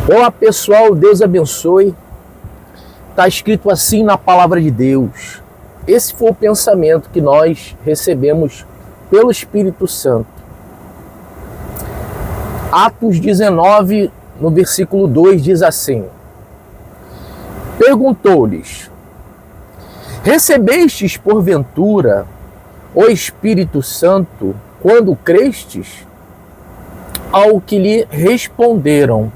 Olá pessoal, Deus abençoe. Está escrito assim na palavra de Deus. Esse foi o pensamento que nós recebemos pelo Espírito Santo. Atos 19, no versículo 2, diz assim: Perguntou-lhes: Recebestes porventura o Espírito Santo quando crestes? Ao que lhe responderam: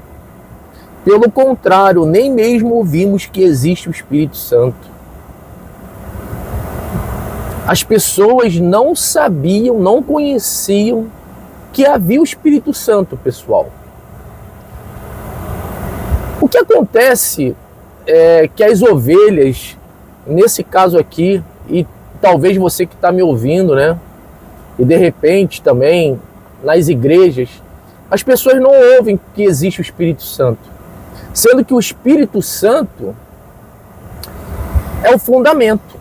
Pelo contrário, nem mesmo ouvimos que existe o Espírito Santo. As pessoas não sabiam, não conheciam que havia o Espírito Santo, pessoal. O que acontece é que as ovelhas, nesse caso aqui, e talvez você que está me ouvindo, né? E de repente também nas igrejas, as pessoas não ouvem que existe o Espírito Santo. Sendo que o Espírito Santo é o fundamento.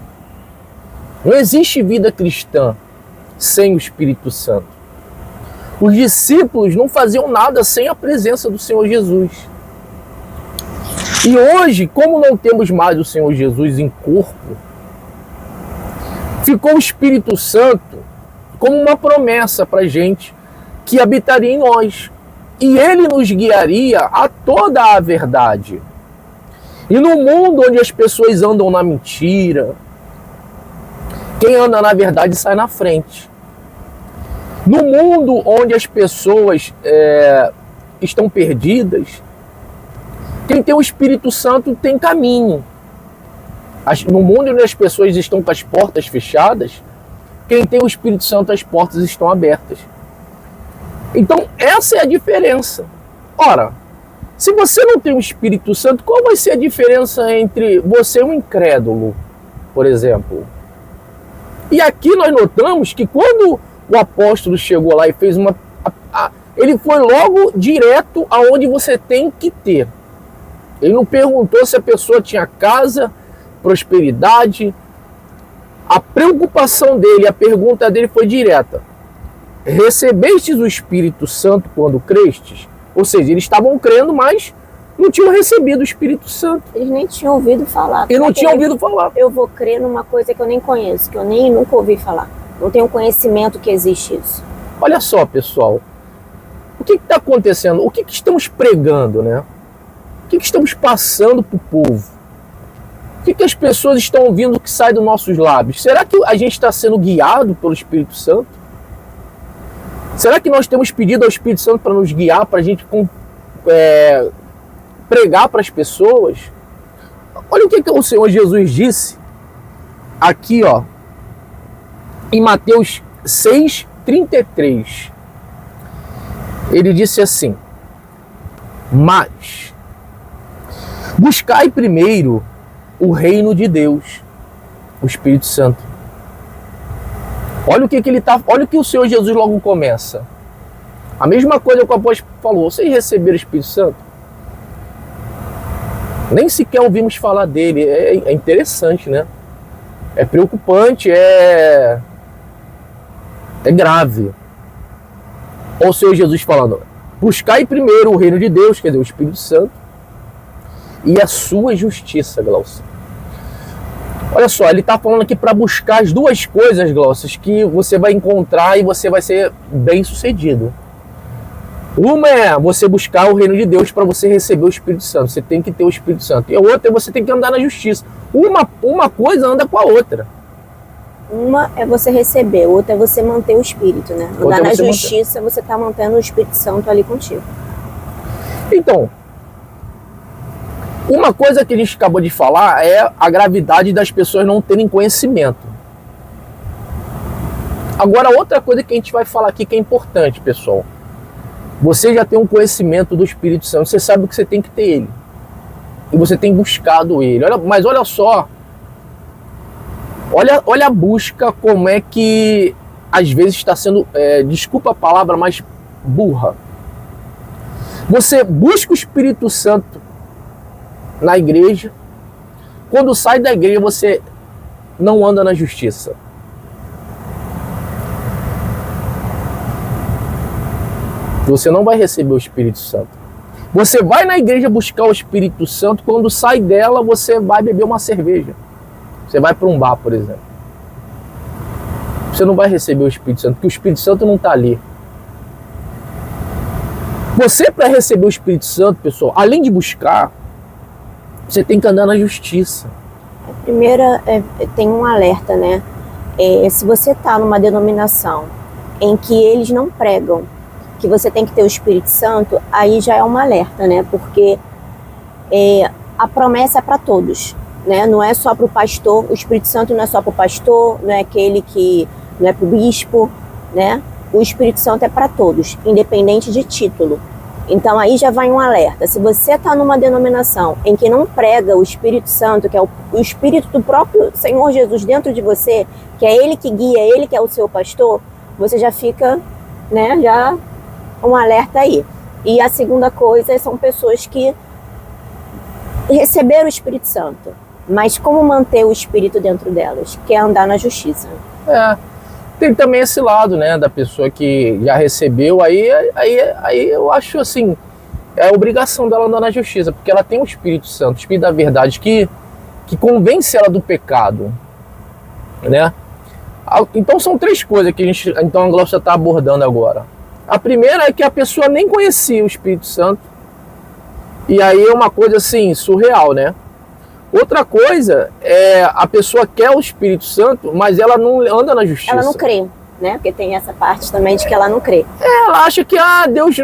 Não existe vida cristã sem o Espírito Santo. Os discípulos não faziam nada sem a presença do Senhor Jesus. E hoje, como não temos mais o Senhor Jesus em corpo, ficou o Espírito Santo como uma promessa para a gente que habitaria em nós. E ele nos guiaria a toda a verdade. E no mundo onde as pessoas andam na mentira, quem anda na verdade sai na frente. No mundo onde as pessoas estão perdidas, quem tem o Espírito Santo tem caminho. No mundo onde as pessoas estão com as portas fechadas, quem tem o Espírito Santo, as portas estão abertas. Então, essa é a diferença. Ora, se você não tem o Espírito Santo, qual vai ser a diferença entre você e um incrédulo, por exemplo? E aqui nós notamos que quando o apóstolo chegou lá e fez ele foi logo direto aonde você tem que ter. Ele não perguntou se a pessoa tinha casa, prosperidade. A preocupação dele, a pergunta dele foi direta. Recebestes o Espírito Santo quando crestes? Ou seja, eles estavam crendo, mas não tinham recebido o Espírito Santo. Eles nem tinham ouvido falar. Eles não tinham ouvido falar. Eu vou crer numa coisa que eu nem conheço, que eu nunca ouvi falar. Não tenho conhecimento que existe isso. Olha só, pessoal. O que está acontecendo? O que estamos pregando, né? O que estamos passando para o povo? O que as pessoas estão ouvindo que sai dos nossos lábios? Será que a gente está sendo guiado pelo Espírito Santo? Será que nós temos pedido ao Espírito Santo para nos guiar, para a gente pregar para as pessoas? Olha o que o Senhor Jesus disse aqui, ó, em Mateus 6:33. Ele disse assim: Mas buscai primeiro o reino de Deus, o Espírito Santo. Olha o que ele tá, olha o que o Senhor Jesus logo começa. A mesma coisa que o apóstolo falou: vocês receberam o Espírito Santo? Nem sequer ouvimos falar dele. É interessante, né? É preocupante, é grave. Olha o Senhor Jesus falando: buscai primeiro o reino de Deus, quer dizer, o Espírito Santo, e a sua justiça, Glaucio. Olha só, ele está falando aqui para buscar as duas coisas, Glaucio, que você vai encontrar e você vai ser bem sucedido. Uma é você buscar o reino de Deus para você receber o Espírito Santo. Você tem que ter o Espírito Santo. E a outra é você tem que andar na justiça. Uma coisa anda com a outra. Uma é você receber, outra é você manter o Espírito, né? Andar na justiça, você está mantendo o Espírito Santo ali contigo. Então, uma coisa que a gente acabou de falar é a gravidade das pessoas não terem conhecimento. Agora, outra coisa que a gente vai falar aqui que é importante, pessoal. Você já tem um conhecimento do Espírito Santo, você sabe que você tem que ter ele. E você tem buscado ele. Mas olha só, olha a busca, como é que às vezes está sendo, desculpa a palavra, mas burra. Você busca o Espírito Santo na igreja, quando sai da igreja você não anda na justiça. Você não vai receber o Espírito Santo. Você vai na igreja buscar o Espírito Santo, quando sai dela, você vai beber uma cerveja. Você vai para um bar, por exemplo. Você não vai receber o Espírito Santo, porque o Espírito Santo não está ali. Você, para receber o Espírito Santo, pessoal, além de buscar, você tem que andar na justiça. A primeira, tem um alerta, né? Se você está numa denominação em que eles não pregam que você tem que ter o Espírito Santo, aí já é um alerta, né? Porque a promessa é para todos, né? Não é só para o pastor, o Espírito Santo não é só para o pastor, não é aquele que não é para o bispo, né? O Espírito Santo é para todos, independente de título. Então aí já vai um alerta. Se você está numa denominação em que não prega o Espírito Santo, que é o Espírito do próprio Senhor Jesus dentro de você, que é Ele que guia, Ele que é o seu pastor, você já fica, né, já um alerta aí. E a segunda coisa são pessoas que receberam o Espírito Santo, mas como manter o Espírito dentro delas? Que é andar na justiça. Tem também esse lado, né, da pessoa que já recebeu, aí eu acho assim, é a obrigação dela andar na justiça, porque ela tem o Espírito Santo, o Espírito da verdade, que convence ela do pecado, né? Então são três coisas que a Glaucia está abordando agora. A primeira é que a pessoa nem conhecia o Espírito Santo, e aí é uma coisa assim, surreal, né? Outra coisa é a pessoa quer o Espírito Santo, mas ela não anda na justiça. Ela não crê, né? Porque tem essa parte também de que ela não crê. Ela acha que, Deus,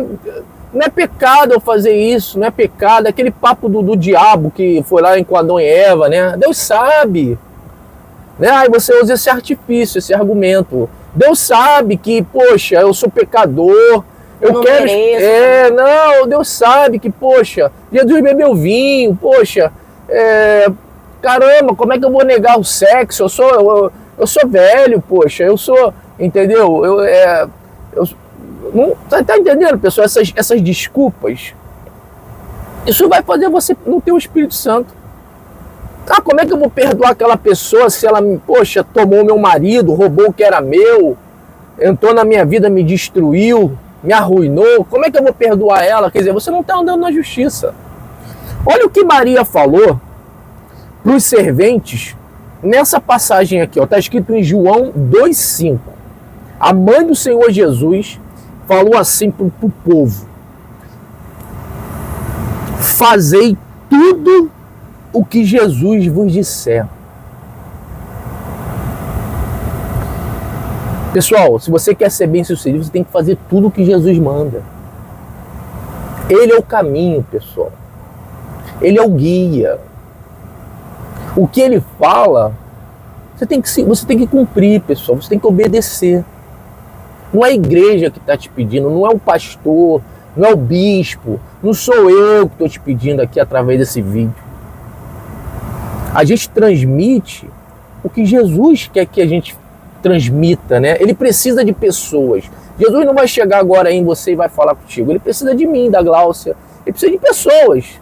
não é pecado eu fazer isso, não é pecado. Aquele papo do diabo que foi lá com Adão e Eva, né? Deus sabe. Né? Aí você usa esse artifício, esse argumento. Deus sabe que, poxa, eu sou pecador, eu não quero... mereço. Não, Deus sabe que, poxa, Jesus bebeu vinho, poxa... caramba, como é que eu vou negar o sexo? Eu sou velho, poxa, eu sou, entendeu? Não, tá entendendo, pessoal? Essas desculpas, isso vai fazer você não ter o Espírito Santo. Como é que eu vou perdoar aquela pessoa se ela, poxa, tomou meu marido, roubou o que era meu, entrou na minha vida, me destruiu, me arruinou? Como é que eu vou perdoar ela? Quer dizer, você não está andando na justiça. Olha o que Maria falou para os serventes nessa passagem aqui, está escrito em João 2,5. A mãe do Senhor Jesus falou assim para o povo: fazei tudo o que Jesus vos disser. Pessoal, se você quer ser bem-sucedido, você tem que fazer tudo o que Jesus manda. Ele é o caminho, pessoal. Ele é o guia. O que ele fala, você tem que cumprir, pessoal. Você tem que obedecer. Não é a igreja que está te pedindo, não é o pastor, não é o bispo, não sou eu que estou te pedindo aqui através desse vídeo. A gente transmite o que Jesus quer que a gente transmita, né? Ele precisa de pessoas. Jesus não vai chegar agora em você e vai falar contigo. Ele precisa de mim, da Glaucia. Ele precisa de pessoas.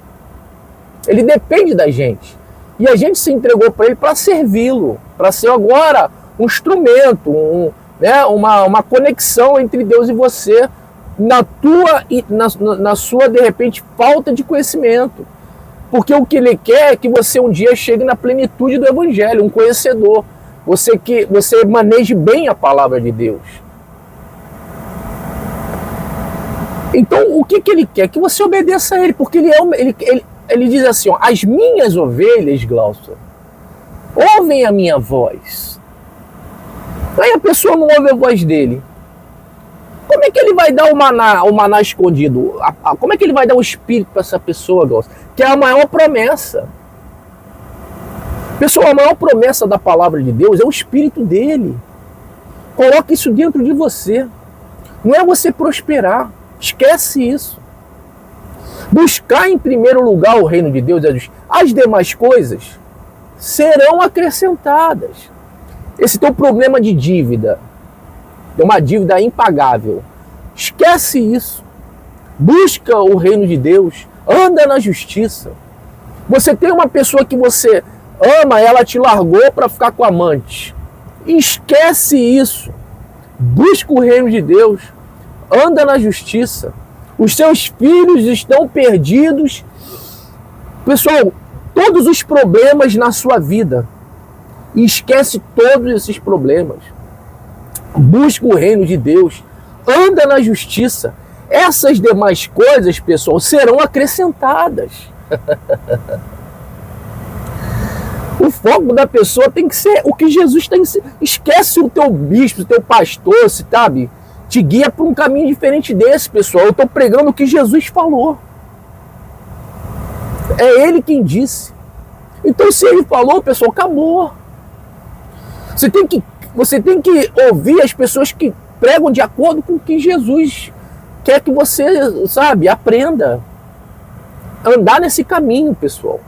Ele depende da gente. E a gente se entregou para ele para servi-lo, para ser agora um instrumento, uma conexão entre Deus e você, na sua, de repente, falta de conhecimento. Porque o que ele quer é que você um dia chegue na plenitude do Evangelho, um conhecedor. Você maneje bem a palavra de Deus. Então, o que ele quer? Que você obedeça a ele, porque ele diz assim, as minhas ovelhas, Glaucia, ouvem a minha voz. Aí a pessoa não ouve a voz dele. Como é que ele vai dar o maná escondido? Como é que ele vai dar o Espírito para essa pessoa, Glaucia? Que é a maior promessa. Pessoal, a maior promessa da palavra de Deus é o Espírito dele. Coloque isso dentro de você. Não é você prosperar. Esquece isso. Buscar em primeiro lugar o reino de Deus, as demais coisas serão acrescentadas. Esse teu problema de dívida, é uma dívida impagável, esquece isso. Busca o reino de Deus, anda na justiça. Você tem uma pessoa que você ama, ela te largou para ficar com amante. Esquece isso. Busca o reino de Deus, anda na justiça. Os seus filhos estão perdidos. Pessoal, todos os problemas na sua vida, esquece todos esses problemas. Busca o reino de Deus, anda na justiça. Essas demais coisas, pessoal, serão acrescentadas. O foco da pessoa tem que ser o que Jesus tem que ser. Esquece o teu bispo, o teu pastor, sabe? Te guia para um caminho diferente desse, pessoal. Eu estou pregando o que Jesus falou. É Ele quem disse. Então, se Ele falou, pessoal, acabou. Você tem que ouvir as pessoas que pregam de acordo com o que Jesus quer que você, sabe, aprenda. Andar nesse caminho, pessoal.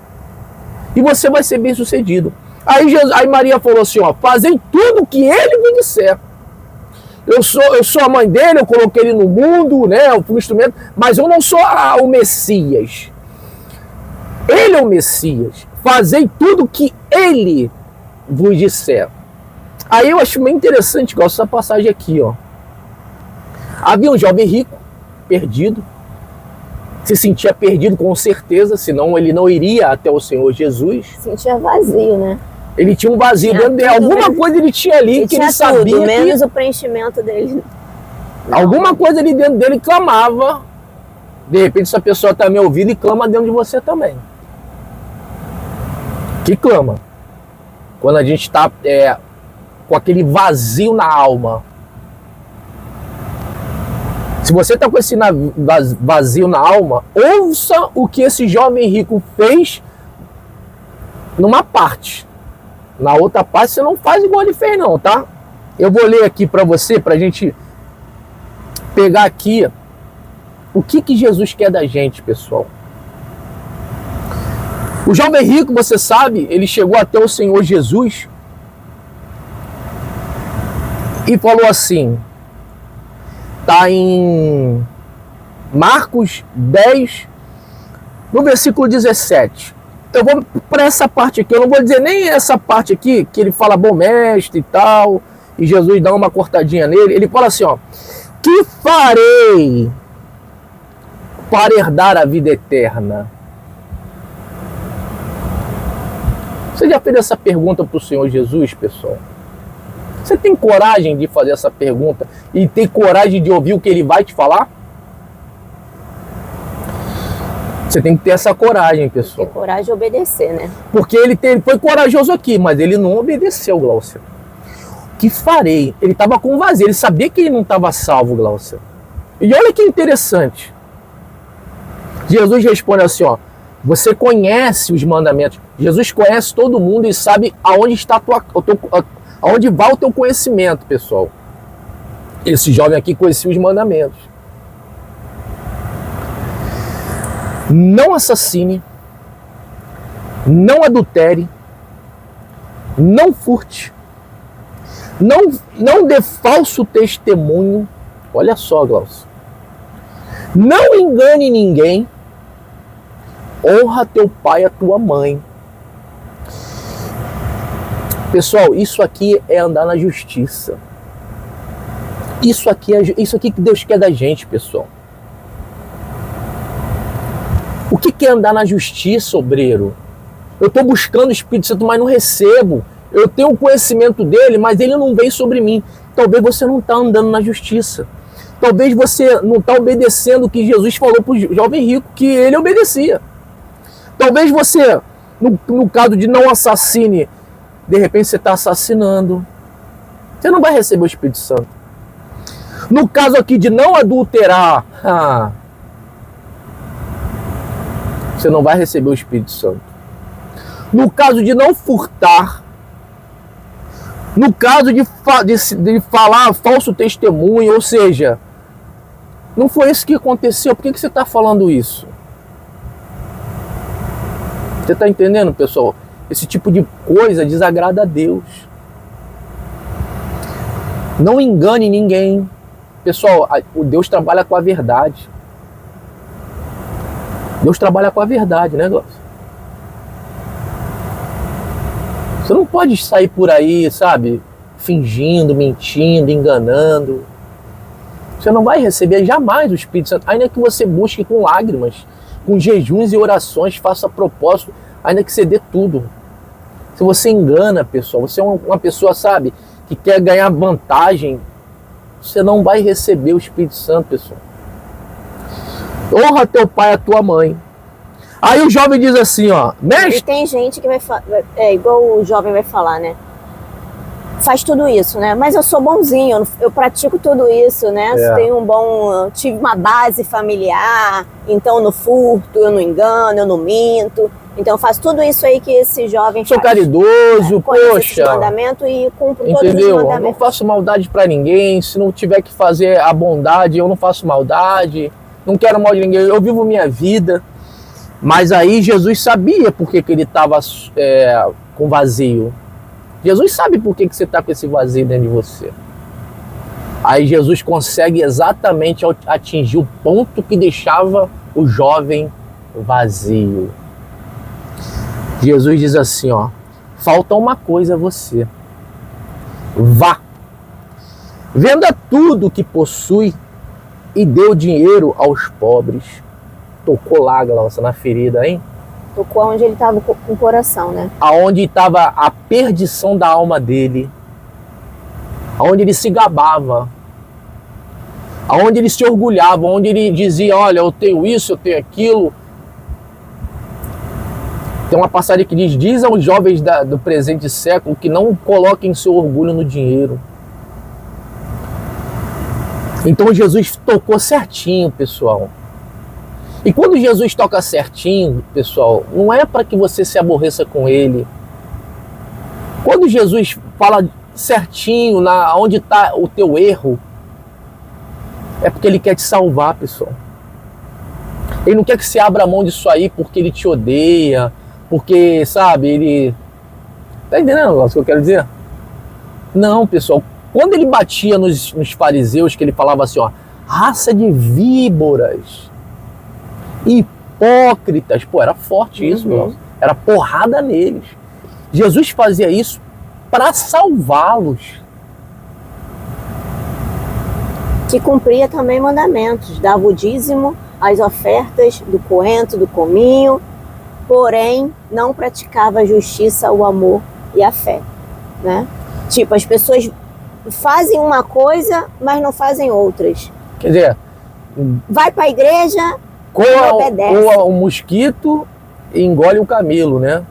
E você vai ser bem sucedido. Aí Maria falou assim, ó, fazei tudo o que Ele me disser. Eu sou a mãe dele, eu coloquei ele no mundo, né? Eu fui um instrumento, mas eu não sou o Messias. Ele é o Messias. Fazei tudo o que Ele vos disser. Aí eu acho meio interessante, igual essa passagem aqui, ó. Havia um jovem rico, perdido, se sentia perdido com certeza, senão ele não iria até o Senhor Jesus. Sentia vazio, né? Ele tinha um vazio dentro dele, alguma coisa ele tinha ali que ele sabia tudo, menos o preenchimento dele. Alguma coisa ali dentro dele clamava. De repente essa pessoa está me ouvindo e clama dentro de você também. Que clama? Quando a gente está com aquele vazio na alma. Se você está com esse vazio na alma, ouça o que esse jovem rico fez numa parte. Na outra parte você não faz igual ele fez não, tá? Eu vou ler aqui para você, para a gente pegar aqui o que Jesus quer da gente, pessoal. O jovem rico, você sabe, ele chegou até o Senhor Jesus e falou assim, está em Marcos 10, no versículo 17. Eu vou para essa parte aqui, eu não vou dizer nem essa parte aqui, que ele fala bom mestre e tal, e Jesus dá uma cortadinha nele. Ele fala assim, ó, que farei para herdar a vida eterna? Você já fez essa pergunta para o Senhor Jesus, pessoal? Você tem coragem de fazer essa pergunta e tem coragem de ouvir o que Ele vai te falar? Você tem que ter essa coragem, pessoal. Ter coragem de obedecer, né? Porque ele foi corajoso aqui, mas ele não obedeceu, Glaucia. Que farei? Ele estava com vazio, ele sabia que ele não estava salvo, Glaucia. E olha que interessante. Jesus responde assim, ó, você conhece os mandamentos. Jesus conhece todo mundo e sabe aonde está aonde vai o teu conhecimento, pessoal. Esse jovem aqui conhecia os mandamentos. Não assassine, não adultere, não furte, não dê falso testemunho. Olha só, Glaucio. Não engane ninguém. Honra teu pai e a tua mãe. Pessoal, isso aqui é andar na justiça. Isso aqui que Deus quer da gente, pessoal. O que é andar na justiça, obreiro? Eu estou buscando o Espírito Santo, mas não recebo. Eu tenho o conhecimento dele, mas ele não vem sobre mim. Talvez você não está andando na justiça. Talvez você não está obedecendo o que Jesus falou para o jovem rico, que ele obedecia. Talvez você, no caso de não assassine, de repente você está assassinando. Você não vai receber o Espírito Santo. No caso aqui de não adulterar, você não vai receber o Espírito Santo. No caso de não furtar, no caso de falar falso testemunho, ou seja, não foi isso que aconteceu, por que você está falando isso? Você está entendendo, pessoal? Esse tipo de coisa desagrada a Deus. Não engane ninguém. Pessoal, Deus trabalha com a verdade. Deus trabalha com a verdade, né, Glaucio? Você não pode sair por aí, sabe, fingindo, mentindo, enganando. Você não vai receber jamais o Espírito Santo, ainda que você busque com lágrimas, com jejuns e orações, faça propósito, ainda que você dê tudo. Se você engana, pessoal, você é uma pessoa, sabe, que quer ganhar vantagem, você não vai receber o Espírito Santo, pessoal. Honra teu pai e a tua mãe. Aí o jovem diz assim, ó, mestre... E tem gente que vai falar, igual o jovem vai falar, né? Faz tudo isso, né? Mas eu sou bonzinho, eu pratico tudo isso, né? Tive uma base familiar, então no furto, eu não engano, eu não minto. Então eu faço tudo isso aí que esse jovem sou faz. Caridoso, poxa. Mandamento e cumpro todos os mandamentos. Eu não faço maldade pra ninguém, se não tiver que fazer a bondade, eu não faço maldade, não quero mal de ninguém, eu vivo minha vida. Mas aí Jesus sabia por que ele estava com vazio. Jesus sabe por que você está com esse vazio dentro de você. Aí Jesus consegue exatamente atingir o ponto que deixava o jovem vazio. Jesus diz assim, ó, falta uma coisa a você. Vá, venda tudo que possui e dê o dinheiro aos pobres. Tocou lá, Glaucia, na ferida, hein? Tocou onde ele estava com o coração, né? Aonde estava a perdição da alma dele. Aonde ele se gabava. Aonde ele se orgulhava. Onde ele dizia, olha, eu tenho isso, eu tenho aquilo. Tem uma passagem que diz aos jovens do presente século que não coloquem seu orgulho no dinheiro. Então Jesus tocou certinho, pessoal. E quando Jesus toca certinho, pessoal, não é para que você se aborreça com ele. Quando Jesus fala certinho onde está o teu erro, é porque ele quer te salvar, pessoal. Ele não quer que você abra mão disso aí porque ele te odeia, porque, sabe, ele... Tá entendendo o que eu quero dizer? Não, pessoal. Quando ele batia nos fariseus, que ele falava assim, ó, raça de víboras, hipócritas, pô, era forte isso, era porrada neles. Jesus fazia isso para salvá-los. Que cumpria também mandamentos, dava o dízimo, as ofertas do coentro, do cominho, porém não praticava a justiça, o amor e a fé, né? Tipo, as pessoas fazem uma coisa, mas não fazem outras. Quer dizer, vai para a igreja, coa o mosquito e engole o camelo, né?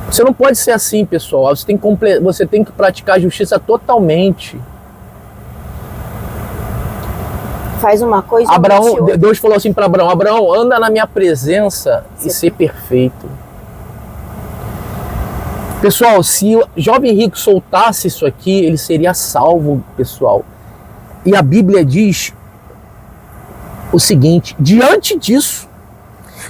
Você não pode ser assim, pessoal. Você tem que praticar a justiça totalmente. Faz uma coisa. Deus falou assim para Abraão: Abraão, anda na minha presença e ser perfeito. Pessoal, se o jovem rico soltasse isso aqui, ele seria salvo, pessoal. E a Bíblia diz o seguinte: diante disso,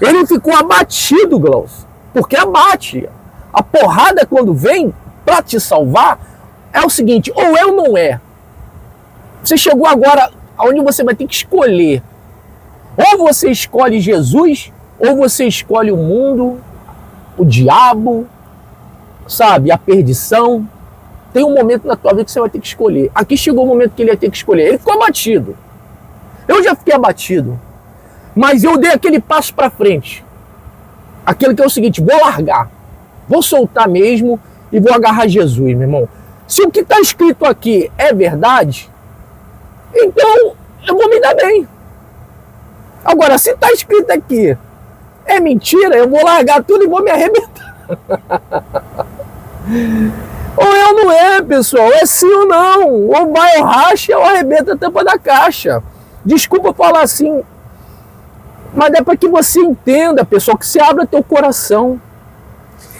ele ficou abatido, Glaucio, porque abate. A porrada, quando vem para te salvar, é o seguinte: ou é ou não é. Você chegou agora aonde você vai ter que escolher. Ou você escolhe Jesus, ou você escolhe o mundo, o diabo, sabe, a perdição. Tem um momento na tua vida que você vai ter que escolher. Aqui chegou o momento que ele ia ter que escolher. Ele ficou abatido. Eu já fiquei abatido. Mas eu dei aquele passo para frente. Aquele que é o seguinte: vou largar. Vou soltar mesmo e vou agarrar Jesus, meu irmão. Se o que está escrito aqui é verdade, então eu vou me dar bem. Agora, se está escrito aqui é mentira, eu vou largar tudo e vou me arrebentar. Ou eu não é, pessoal, é sim ou não. Ou vai ou racha ou arrebenta a tampa da caixa. Desculpa falar assim, mas é para que você entenda, pessoal, que se abra teu coração.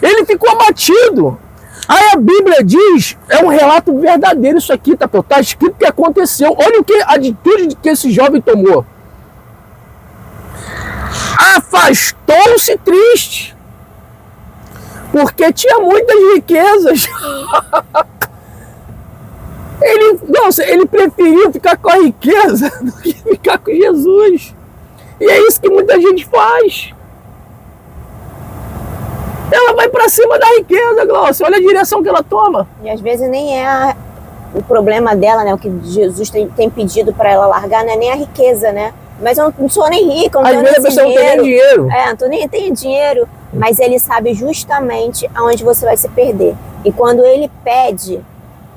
Ele ficou abatido. Aí a Bíblia diz, é um relato verdadeiro isso aqui, tá? Tá escrito que aconteceu. Olha a atitude que esse jovem tomou. Afastou-se triste, porque tinha muitas riquezas. Ele preferiu ficar com a riqueza do que ficar com Jesus. E é isso que muita gente faz. Ela vai para cima da riqueza, Glaucia. Olha a direção que ela toma. E às vezes nem é o problema dela, né, o que Jesus tem pedido para ela largar, não é nem a riqueza, né? Mas eu não sou nem rica, eu não tenho esse dinheiro. Não tem nem dinheiro. Nem tenho dinheiro, mas ele sabe justamente aonde você vai se perder. E quando ele pede,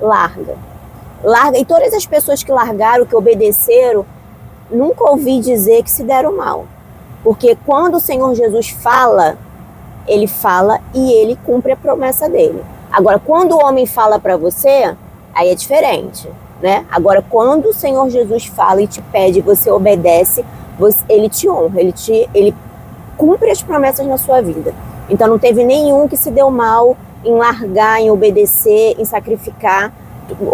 larga. E todas as pessoas que largaram, que obedeceram, nunca ouvi dizer que se deram mal. Porque quando o Senhor Jesus fala, ele fala e ele cumpre a promessa dele. Agora, quando o homem fala para você, aí é diferente, né? Agora, quando o Senhor Jesus fala e te pede, você obedece, ele te honra, ele cumpre as promessas na sua vida. Então, não teve nenhum que se deu mal em largar, em obedecer, em sacrificar.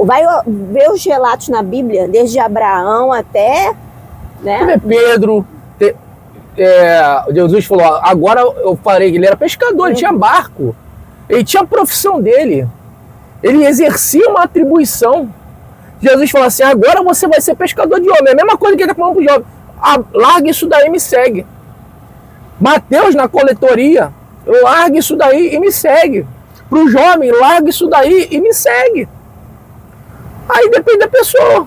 Vai ver os relatos na Bíblia, desde Abraão até... né? Pedro... Jesus falou, agora eu farei que ele era pescador, ele tinha barco, ele tinha a profissão dele, ele exercia uma atribuição. Jesus falou assim, agora você vai ser pescador de homem, é a mesma coisa que ele está falando para o jovem, larga isso daí e me segue. Mateus na coletoria, larga isso daí e me segue. Para o jovem, larga isso daí e me segue. Aí depende da pessoa.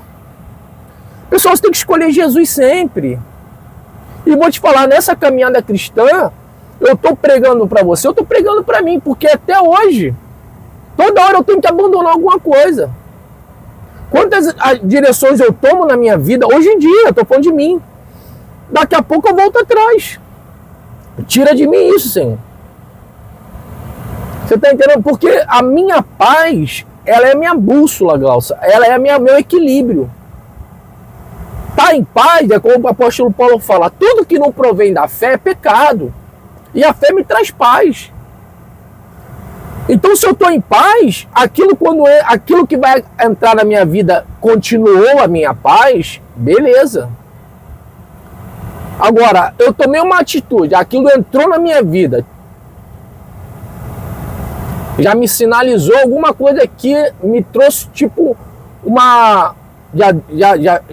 Pessoal, você tem que escolher Jesus sempre. E vou te falar, nessa caminhada cristã, eu estou pregando para você, eu estou pregando para mim, porque até hoje, toda hora eu tenho que abandonar alguma coisa. Quantas direções eu tomo na minha vida, hoje em dia, eu estou falando de mim, daqui a pouco eu volto atrás. Tira de mim isso, Senhor. Você está entendendo? Porque a minha paz, ela é minha bússola, Glaucia, ela é meu equilíbrio. Tá em paz, é como o apóstolo Paulo fala, tudo que não provém da fé é pecado. E a fé me traz paz. Então, se eu estou em paz, aquilo que vai entrar na minha vida continuou a minha paz, beleza. Agora, eu tomei uma atitude, aquilo entrou na minha vida, já me sinalizou alguma coisa que me trouxe tipo uma...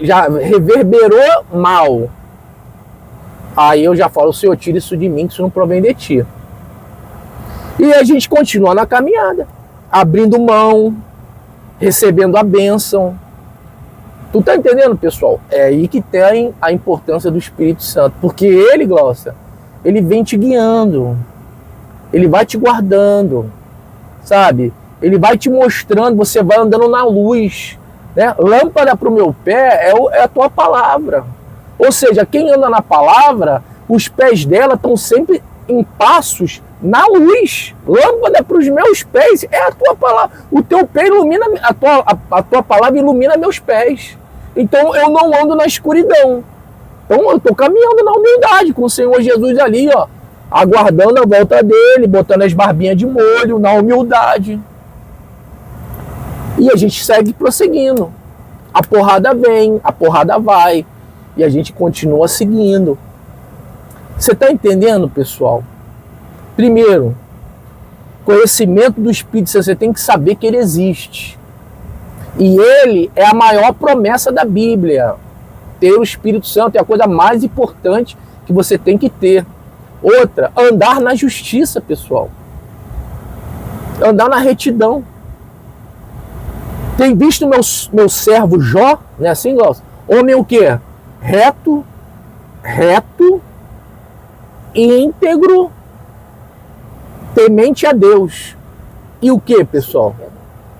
Já reverberou mal. Aí eu já falo, Senhor, tira isso de mim, que isso não provém de ti. E a gente continua na caminhada, abrindo mão, recebendo a bênção. Tu tá entendendo, pessoal? É aí que tem a importância do Espírito Santo. Porque ele, Glaucia, ele vem te guiando. Ele vai te guardando. Sabe? Ele vai te mostrando, você vai andando na luz. Né? Lâmpada para o meu pé é a tua palavra. Ou seja, quem anda na palavra, os pés dela estão sempre em passos na luz. Lâmpada para os meus pés é a tua palavra. O teu pé ilumina, a tua palavra ilumina meus pés. Então eu não ando na escuridão. Então eu estou caminhando na humildade com o Senhor Jesus ali, ó, aguardando a volta dele, botando as barbinhas de molho, na humildade. E a gente segue prosseguindo. A porrada vem, a porrada vai. E a gente continua seguindo. Você está entendendo, pessoal? Primeiro, conhecimento do Espírito Santo. Você tem que saber que ele existe. E ele é a maior promessa da Bíblia. Ter o Espírito Santo é a coisa mais importante que você tem que ter. Outra, andar na justiça, pessoal. Andar na retidão. Tem visto meu servo Jó, né, assim, Glaucia? Homem o quê? Reto e íntegro, temente a Deus. E o que, pessoal?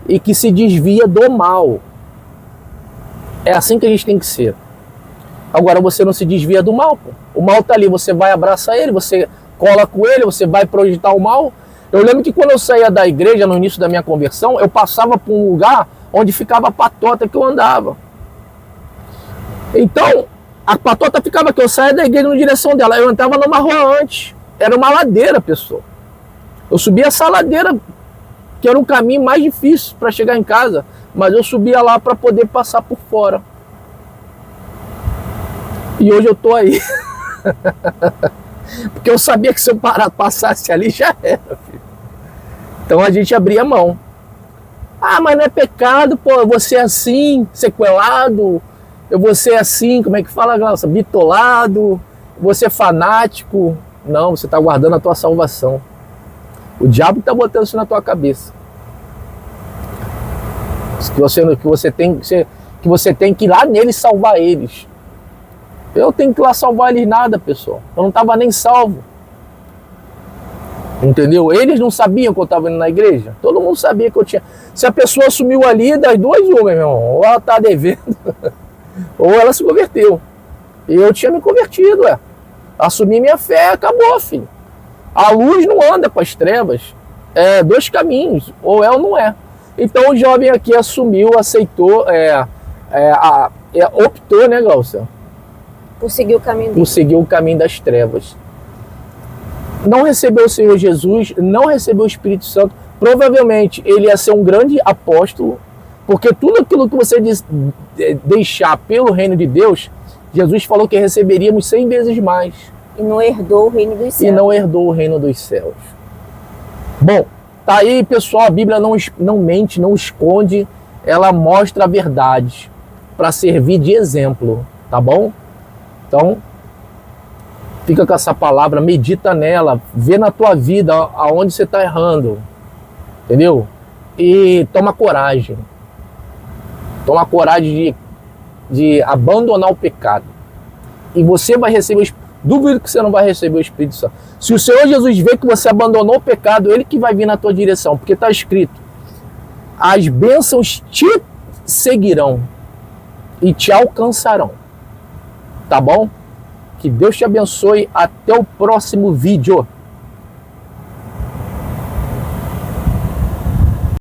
E que se desvia do mal. É assim que a gente tem que ser. Agora você não se desvia do mal, pô. O mal está ali, você vai abraçar ele, você cola com ele, você vai projetar o mal. Eu lembro que quando eu saía da igreja, no início da minha conversão, eu passava por um lugar onde ficava a patota que eu andava. Então, a patota ficava aqui, eu saía da igreja na direção dela, eu entrava numa rua antes, era uma ladeira, pessoal. Eu subia essa ladeira, que era um caminho mais difícil para chegar em casa, mas eu subia lá para poder passar por fora. E hoje eu tô aí. Porque eu sabia que se eu passasse ali, já era, filho. Então a gente abria mão. Ah, mas não é pecado, pô, eu vou ser assim, sequelado, eu vou ser assim, como é que fala, Glaucia? Bitolado, vou ser fanático. Não, você está guardando a tua salvação. O diabo está botando isso na tua cabeça. Que você tem que ir lá neles salvar eles. Eu tenho que ir lá salvar eles nada, pessoal. Eu não estava nem salvo. Entendeu? Eles não sabiam que eu estava indo na igreja. Todo mundo sabia que eu tinha. Se a pessoa sumiu ali, das duas uma, meu irmão. Ou ela está devendo, ou ela se converteu. E eu tinha me convertido, Assumi minha fé, acabou, filho. A luz não anda com as trevas. É dois caminhos, ou é ou não é. Então o jovem aqui assumiu, aceitou, optou, né, Glaucia? Por seguir o caminho dele. Por seguir o caminho das trevas. Não recebeu o Senhor Jesus, não recebeu o Espírito Santo. Provavelmente ele ia ser um grande apóstolo, porque tudo aquilo que você deixar pelo reino de Deus, Jesus falou que receberíamos 100 vezes mais. E não herdou o reino dos céus. E não herdou o reino dos céus. Bom, tá aí, pessoal, a Bíblia não mente, não esconde, ela mostra a verdade para servir de exemplo, tá bom? Então, fica com essa palavra, medita nela, vê na tua vida aonde você está errando, entendeu? E toma coragem. Toma coragem de abandonar o pecado. E você vai receber, duvido que você não vai receber o Espírito Santo. Se o Senhor Jesus vê que você abandonou o pecado, Ele que vai vir na tua direção, porque está escrito, as bênçãos te seguirão e te alcançarão. Tá bom? Que Deus te abençoe. Até o próximo vídeo.